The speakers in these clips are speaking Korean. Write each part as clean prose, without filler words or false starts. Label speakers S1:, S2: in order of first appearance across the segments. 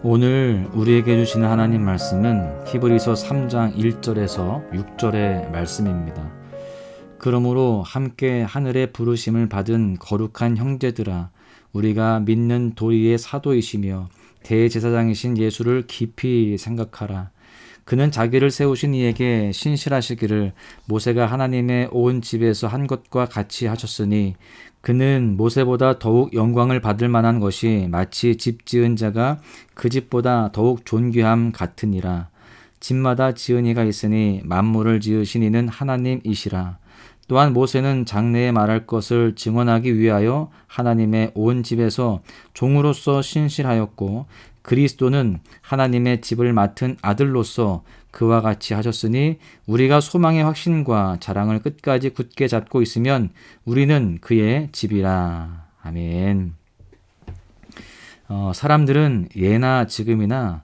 S1: 오늘 우리에게 주시는 하나님 말씀은 히브리서 3장 1절에서 6절의 말씀입니다. 그러므로 함께 하늘의 부르심을 받은 거룩한 형제들아, 우리가 믿는 도리의 사도이시며 대제사장이신 예수를 깊이 생각하라. 그는 자기를 세우신 이에게 신실하시기를 모세가 하나님의 온 집에서 한 것과 같이 하셨으니, 그는 모세보다 더욱 영광을 받을 만한 것이 마치 집 지은 자가 그 집보다 더욱 존귀함 같으니라. 집마다 지은 이가 있으니 만물을 지으신 이는 하나님이시라. 또한 모세는 장래에 말할 것을 증언하기 위하여 하나님의 온 집에서 종으로서 신실하였고, 그리스도는 하나님의 집을 맡은 아들로서 그와 같이 하셨으니, 우리가 소망의 확신과 자랑을 끝까지 굳게 잡고 있으면 우리는 그의 집이라. 아멘. 사람들은 예나 지금이나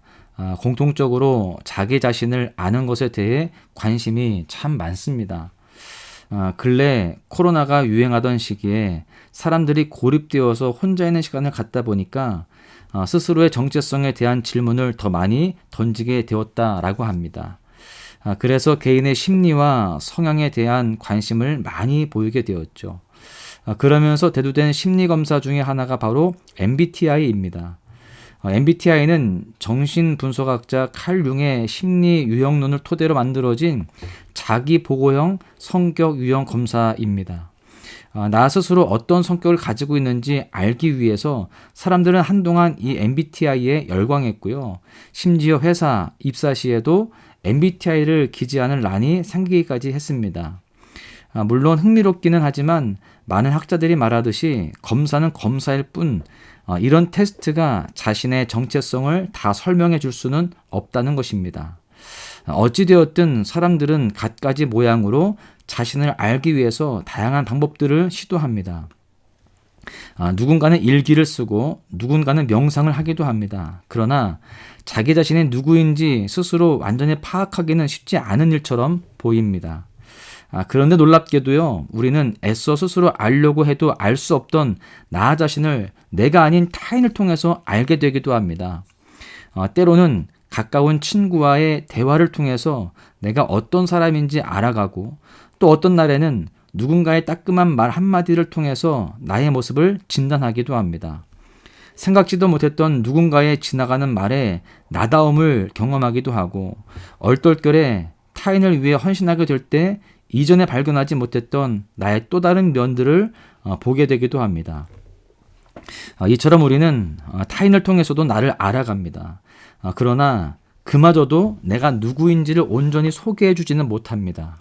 S1: 공통적으로 자기 자신을 아는 것에 대해 관심이 참 많습니다. 근래 코로나가 유행하던 시기에 사람들이 고립되어서 혼자 있는 시간을 갖다 보니까 스스로의 정체성에 대한 질문을 더 많이 던지게 되었다라고 합니다. 그래서 개인의 심리와 성향에 대한 관심을 많이 보이게 되었죠. 그러면서 대두된 심리검사 중에 하나가 바로 MBTI입니다. MBTI는 정신분석학자 칼 융의 심리 유형론을 토대로 만들어진 자기 보고형 성격 유형 검사입니다. 나 스스로 어떤 성격을 가지고 있는지 알기 위해서 사람들은 한동안 이 MBTI에 열광했고요. 심지어 회사 입사 시에도 MBTI를 기재하는 란이 생기기까지 했습니다. 물론 흥미롭기는 하지만 많은 학자들이 말하듯이 검사는 검사일 뿐 이런 테스트가 자신의 정체성을 다 설명해 줄 수는 없다는 것입니다. 어찌되었든 사람들은 갖가지 모양으로 자신을 알기 위해서 다양한 방법들을 시도합니다. 누군가는 일기를 쓰고 누군가는 명상을 하기도 합니다. 그러나 자기 자신이 누구인지 스스로 완전히 파악하기는 쉽지 않은 일처럼 보입니다. 그런데 놀랍게도요, 우리는 애써 스스로 알려고 해도 알 수 없던 나 자신을 내가 아닌 타인을 통해서 알게 되기도 합니다. 때로는 가까운 친구와의 대화를 통해서 내가 어떤 사람인지 알아가고, 또 어떤 날에는 누군가의 따끔한 말 한마디를 통해서 나의 모습을 진단하기도 합니다. 생각지도 못했던 누군가의 지나가는 말에 나다움을 경험하기도 하고, 얼떨결에 타인을 위해 헌신하게 될 때 이전에 발견하지 못했던 나의 또 다른 면들을 보게 되기도 합니다. 이처럼 우리는 타인을 통해서도 나를 알아갑니다. 그러나 그마저도 내가 누구인지를 온전히 소개해 주지는 못합니다.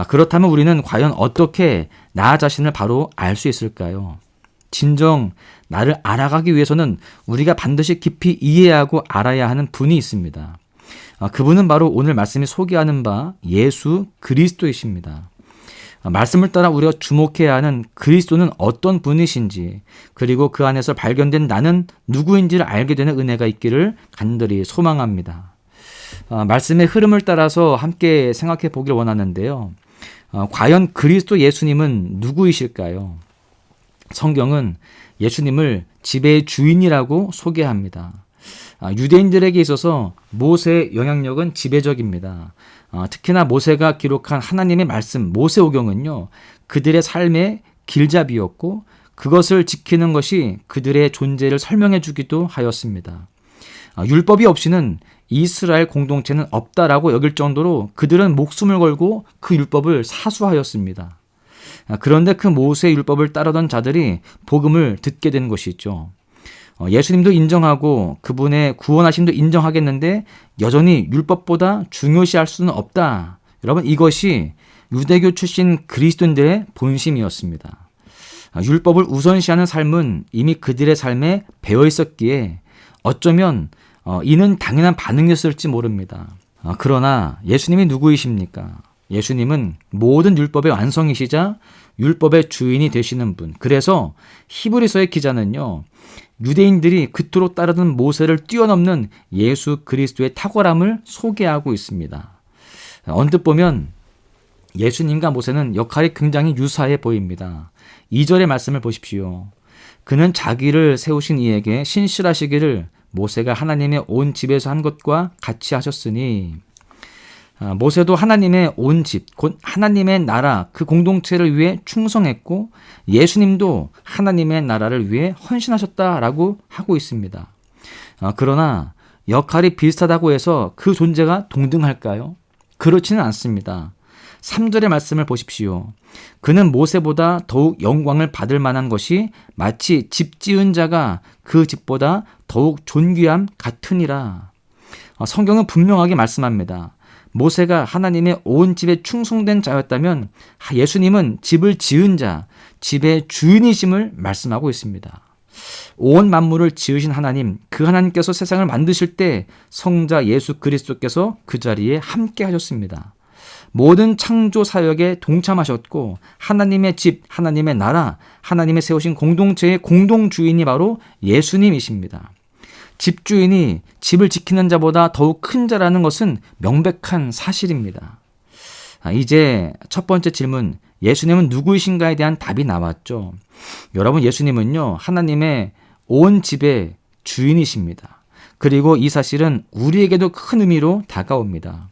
S1: 그렇다면 우리는 과연 어떻게 나 자신을 바로 알 수 있을까요? 진정 나를 알아가기 위해서는 우리가 반드시 깊이 이해하고 알아야 하는 분이 있습니다. 그분은 바로 오늘 말씀이 소개하는 바 예수 그리스도이십니다. 말씀을 따라 우리가 주목해야 하는 그리스도는 어떤 분이신지, 그리고 그 안에서 발견된 나는 누구인지를 알게 되는 은혜가 있기를 간절히 소망합니다. 말씀의 흐름을 따라서 함께 생각해 보길 원하는데요. 과연 그리스도 예수님은 누구이실까요? 성경은 예수님을 지배의 주인이라고 소개합니다. 유대인들에게 있어서 모세의 영향력은 지배적입니다. 특히나 모세가 기록한 하나님의 말씀 모세오경은요, 그들의 삶의 길잡이였고 그것을 지키는 것이 그들의 존재를 설명해 주기도 하였습니다. 율법이 없이는 이스라엘 공동체는 없다라고 여길 정도로 그들은 목숨을 걸고 그 율법을 사수하였습니다. 그런데 그 모세의 율법을 따르던 자들이 복음을 듣게 된 것이죠. 예수님도 인정하고 그분의 구원하심도 인정하겠는데 여전히 율법보다 중요시할 수는 없다. 여러분, 이것이 유대교 출신 그리스도인들의 본심이었습니다. 율법을 우선시하는 삶은 이미 그들의 삶에 배어 있었기에 어쩌면 이는 당연한 반응이었을지 모릅니다. 그러나 예수님이 누구이십니까? 예수님은 모든 율법의 완성이시자 율법의 주인이 되시는 분. 그래서 히브리서의 기자는요, 유대인들이 그토록 따르던 모세를 뛰어넘는 예수 그리스도의 탁월함을 소개하고 있습니다. 언뜻 보면 예수님과 모세는 역할이 굉장히 유사해 보입니다. 2절의 말씀을 보십시오. 그는 자기를 세우신 이에게 신실하시기를 모세가 하나님의 온 집에서 한 것과 같이 하셨으니 모세도 하나님의 온 집, 곧 하나님의 나라 그 공동체를 위해 충성했고 예수님도 하나님의 나라를 위해 헌신하셨다라고 하고 있습니다. 그러나 역할이 비슷하다고 해서 그 존재가 동등할까요? 그렇지는 않습니다. 3절의 말씀을 보십시오. 그는 모세보다 더욱 영광을 받을 만한 것이 마치 집 지은 자가 그 집보다 더욱 존귀함 같으니라. 성경은 분명하게 말씀합니다. 모세가 하나님의 온 집에 충성된 자였다면 예수님은 집을 지은 자, 집의 주인이심을 말씀하고 있습니다. 온 만물을 지으신 하나님, 그 하나님께서 세상을 만드실 때 성자 예수 그리스도께서 그 자리에 함께 하셨습니다. 모든 창조 사역에 동참하셨고 하나님의 집, 하나님의 나라, 하나님의 세우신 공동체의 공동주인이 바로 예수님이십니다. 집주인이 집을 지키는 자보다 더욱 큰 자라는 것은 명백한 사실입니다. 이제 첫 번째 질문, 예수님은 누구이신가에 대한 답이 나왔죠. 여러분, 예수님은요, 하나님의 온 집의 주인이십니다. 그리고 이 사실은 우리에게도 큰 의미로 다가옵니다.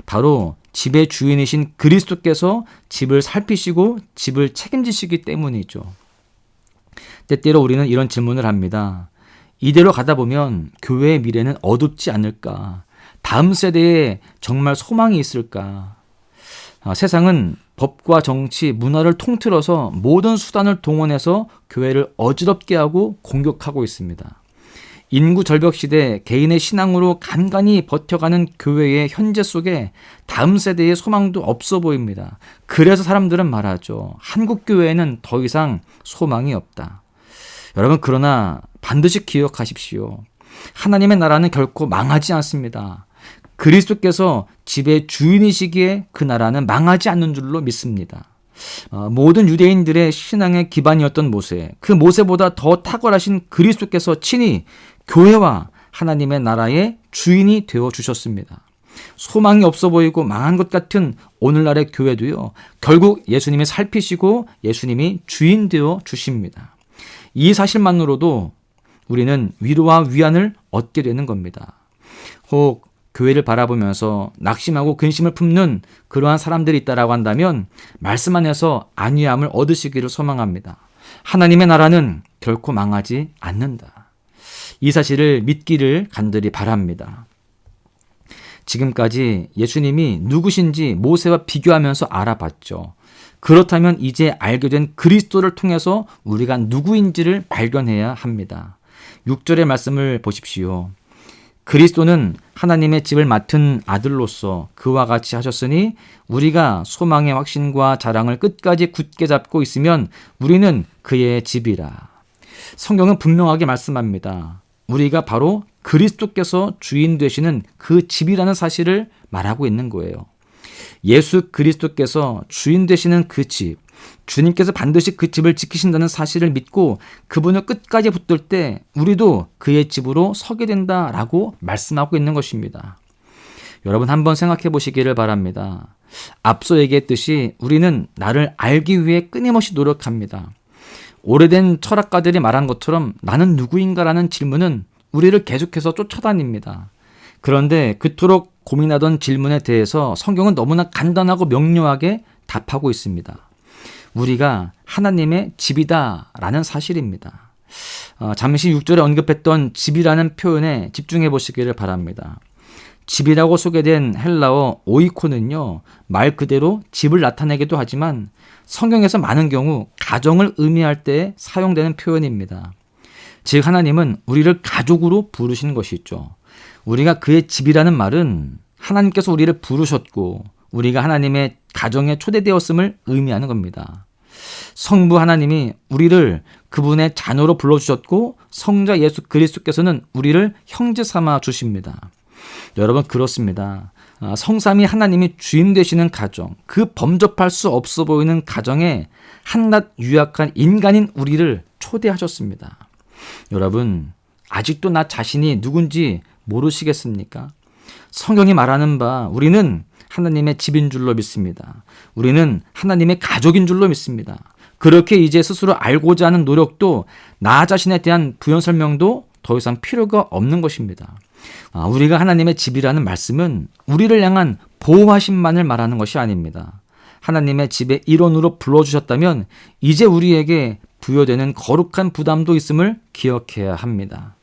S1: 바로 집의 주인이신 그리스도께서 집을 살피시고 집을 책임지시기 때문이죠. 때때로 우리는 이런 질문을 합니다. 이대로 가다 보면 교회의 미래는 어둡지 않을까? 다음 세대에 정말 소망이 있을까? 세상은 법과 정치, 문화를 통틀어서 모든 수단을 동원해서 교회를 어지럽게 하고 공격하고 있습니다. 인구 절벽 시대 개인의 신앙으로 간간히 버텨가는 교회의 현재 속에 다음 세대의 소망도 없어 보입니다. 그래서 사람들은 말하죠. 한국 교회에는 더 이상 소망이 없다. 여러분, 그러나 반드시 기억하십시오. 하나님의 나라는 결코 망하지 않습니다. 그리스도께서 집의 주인이시기에 그 나라는 망하지 않는 줄로 믿습니다. 모든 유대인들의 신앙의 기반이었던 모세, 그 모세보다 더 탁월하신 그리스도께서 친히 교회와 하나님의 나라의 주인이 되어 주셨습니다. 소망이 없어 보이고 망한 것 같은 오늘날의 교회도요, 결국 예수님이 살피시고 예수님이 주인 되어 주십니다. 이 사실만으로도 우리는 위로와 위안을 얻게 되는 겁니다. 혹 교회를 바라보면서 낙심하고 근심을 품는 그러한 사람들이 있다라고 한다면 말씀 안에서 안위함을 얻으시기를 소망합니다. 하나님의 나라는 결코 망하지 않는다. 이 사실을 믿기를 간절히 바랍니다. 지금까지 예수님이 누구신지 모세와 비교하면서 알아봤죠. 그렇다면 이제 알게 된 그리스도를 통해서 우리가 누구인지를 발견해야 합니다. 6절의 말씀을 보십시오. 그리스도는 하나님의 집을 맡은 아들로서 그와 같이 하셨으니 우리가 소망의 확신과 자랑을 끝까지 굳게 잡고 있으면 우리는 그의 집이라. 성경은 분명하게 말씀합니다. 우리가 바로 그리스도께서 주인 되시는 그 집이라는 사실을 말하고 있는 거예요. 예수 그리스도께서 주인 되시는 그 집, 주님께서 반드시 그 집을 지키신다는 사실을 믿고 그분을 끝까지 붙들 때 우리도 그의 집으로 서게 된다라고 말씀하고 있는 것입니다. 여러분, 한번 생각해 보시기를 바랍니다. 앞서 얘기했듯이 우리는 나를 알기 위해 끊임없이 노력합니다. 오래된 철학가들이 말한 것처럼 나는 누구인가라는 질문은 우리를 계속해서 쫓아다닙니다. 그런데 그토록 고민하던 질문에 대해서 성경은 너무나 간단하고 명료하게 답하고 있습니다. 우리가 하나님의 집이다라는 사실입니다. 잠시 6절에 언급했던 집이라는 표현에 집중해 보시기를 바랍니다. 집이라고 소개된 헬라어 오이코는요, 말 그대로 집을 나타내기도 하지만 성경에서 많은 경우 가정을 의미할 때 사용되는 표현입니다. 즉 하나님은 우리를 가족으로 부르신 것이죠. 우리가 그의 집이라는 말은 하나님께서 우리를 부르셨고 우리가 하나님의 가정에 초대되었음을 의미하는 겁니다. 성부 하나님이 우리를 그분의 자녀로 불러주셨고 성자 예수 그리스도께서는 우리를 형제 삼아 주십니다. 여러분, 그렇습니다. 성삼위 하나님이 주인 되시는 가정, 그 범접할 수 없어 보이는 가정에 한낱 유약한 인간인 우리를 초대하셨습니다. 여러분, 아직도 나 자신이 누군지 모르시겠습니까? 성경이 말하는 바 우리는 하나님의 집인 줄로 믿습니다. 우리는 하나님의 가족인 줄로 믿습니다. 그렇게 이제 스스로 알고자 하는 노력도 나 자신에 대한 부연 설명도 더 이상 필요가 없는 것입니다. 우리가 하나님의 집이라는 말씀은 우리를 향한 보호하심만을 말하는 것이 아닙니다. 하나님의 집의 일원으로 불러주셨다면 이제 우리에게 부여되는 거룩한 부담도 있음을 기억해야 합니다.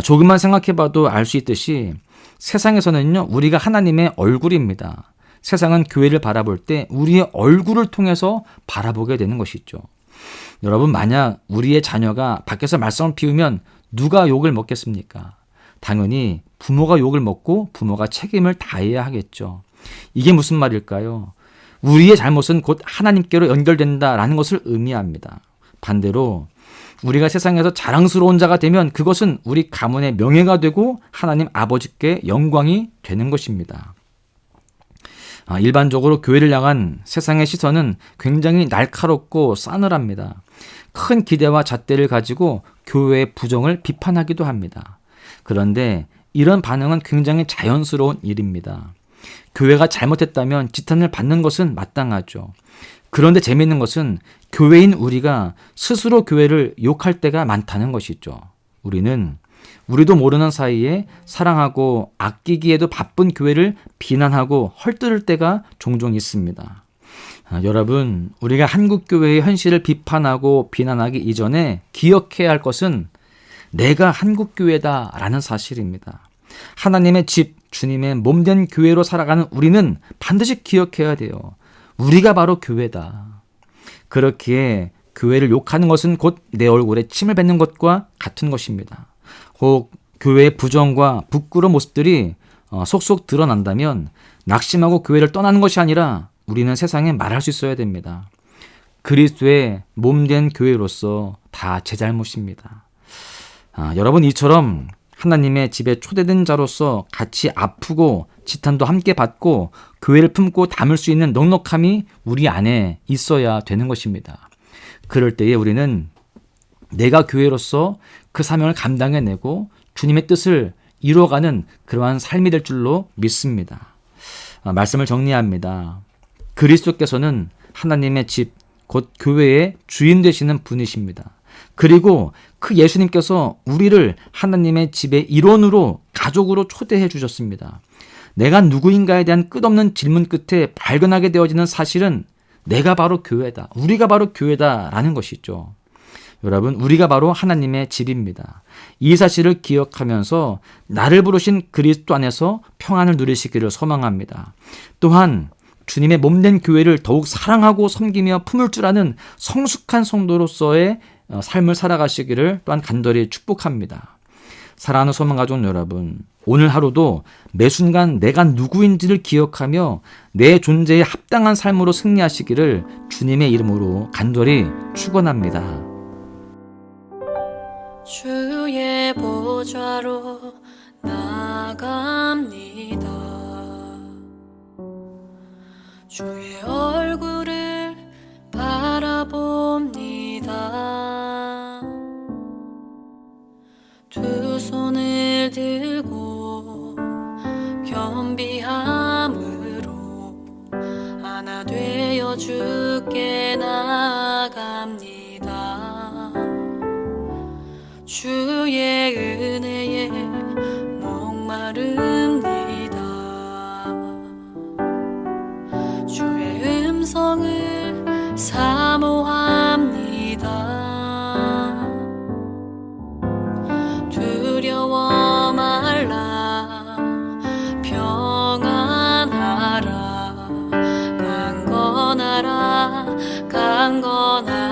S1: 조금만 생각해봐도 알 수 있듯이 세상에서는요, 우리가 하나님의 얼굴입니다. 세상은 교회를 바라볼 때 우리의 얼굴을 통해서 바라보게 되는 것이죠. 여러분, 만약 우리의 자녀가 밖에서 말썽을 피우면 누가 욕을 먹겠습니까? 당연히 부모가 욕을 먹고 부모가 책임을 다해야 하겠죠. 이게 무슨 말일까요? 우리의 잘못은 곧 하나님께로 연결된다라는 것을 의미합니다. 반대로 우리가 세상에서 자랑스러운 자가 되면 그것은 우리 가문의 명예가 되고 하나님 아버지께 영광이 되는 것입니다. 일반적으로 교회를 향한 세상의 시선은 굉장히 날카롭고 싸늘합니다. 큰 기대와 잣대를 가지고 교회의 부정을 비판하기도 합니다. 그런데 이런 반응은 굉장히 자연스러운 일입니다. 교회가 잘못했다면 지탄을 받는 것은 마땅하죠. 그런데 재미있는 것은 교회인 우리가 스스로 교회를 욕할 때가 많다는 것이죠. 우리도 모르는 사이에 사랑하고 아끼기에도 바쁜 교회를 비난하고 헐뜯을 때가 종종 있습니다. 여러분, 우리가 한국교회의 현실을 비판하고 비난하기 이전에 기억해야 할 것은 내가 한국교회다라는 사실입니다. 하나님의 집, 주님의 몸된 교회로 살아가는 우리는 반드시 기억해야 돼요. 우리가 바로 교회다. 그렇기에 교회를 욕하는 것은 곧 내 얼굴에 침을 뱉는 것과 같은 것입니다. 혹 교회의 부정과 부끄러운 모습들이 속속 드러난다면 낙심하고 교회를 떠나는 것이 아니라 우리는 세상에 말할 수 있어야 됩니다. 그리스도의 몸된 교회로서 다 제 잘못입니다. 여러분, 이처럼 하나님의 집에 초대된 자로서 같이 아프고 지탄도 함께 받고 교회를 품고 담을 수 있는 넉넉함이 우리 안에 있어야 되는 것입니다. 그럴 때에 우리는 내가 교회로서 그 사명을 감당해내고 주님의 뜻을 이루어가는 그러한 삶이 될 줄로 믿습니다. 말씀을 정리합니다. 그리스도께서는 하나님의 집, 곧 교회의 주인 되시는 분이십니다. 그리고 그 예수님께서 우리를 하나님의 집의 일원으로, 가족으로 초대해 주셨습니다. 내가 누구인가에 대한 끝없는 질문 끝에 발견하게 되어지는 사실은 내가 바로 교회다, 우리가 바로 교회다라는 것이죠. 여러분, 우리가 바로 하나님의 집입니다. 이 사실을 기억하면서 나를 부르신 그리스도 안에서 평안을 누리시기를 소망합니다. 또한 주님의 몸된 교회를 더욱 사랑하고 섬기며 품을 줄 아는 성숙한 성도로서의 삶을 살아가시기를 또한 간절히 축복합니다. 사랑하는 소망가족 여러분, 오늘 하루도 매 순간 내가 누구인지를 기억하며 내 존재에 합당한 삶으로 승리하시기를 주님의 이름으로 간절히 축원합니다.
S2: 주의 보좌로 나갑니다. 주의 얼굴을 바라봅니다. 두 손을 들고 겸비함으로 하나 되어 주께 나갑니다. 주의 은혜에 목마릅니다. 주의 음성을 사모합니다. 두려워 말라, 평안하라, 강건하라, 강건하라.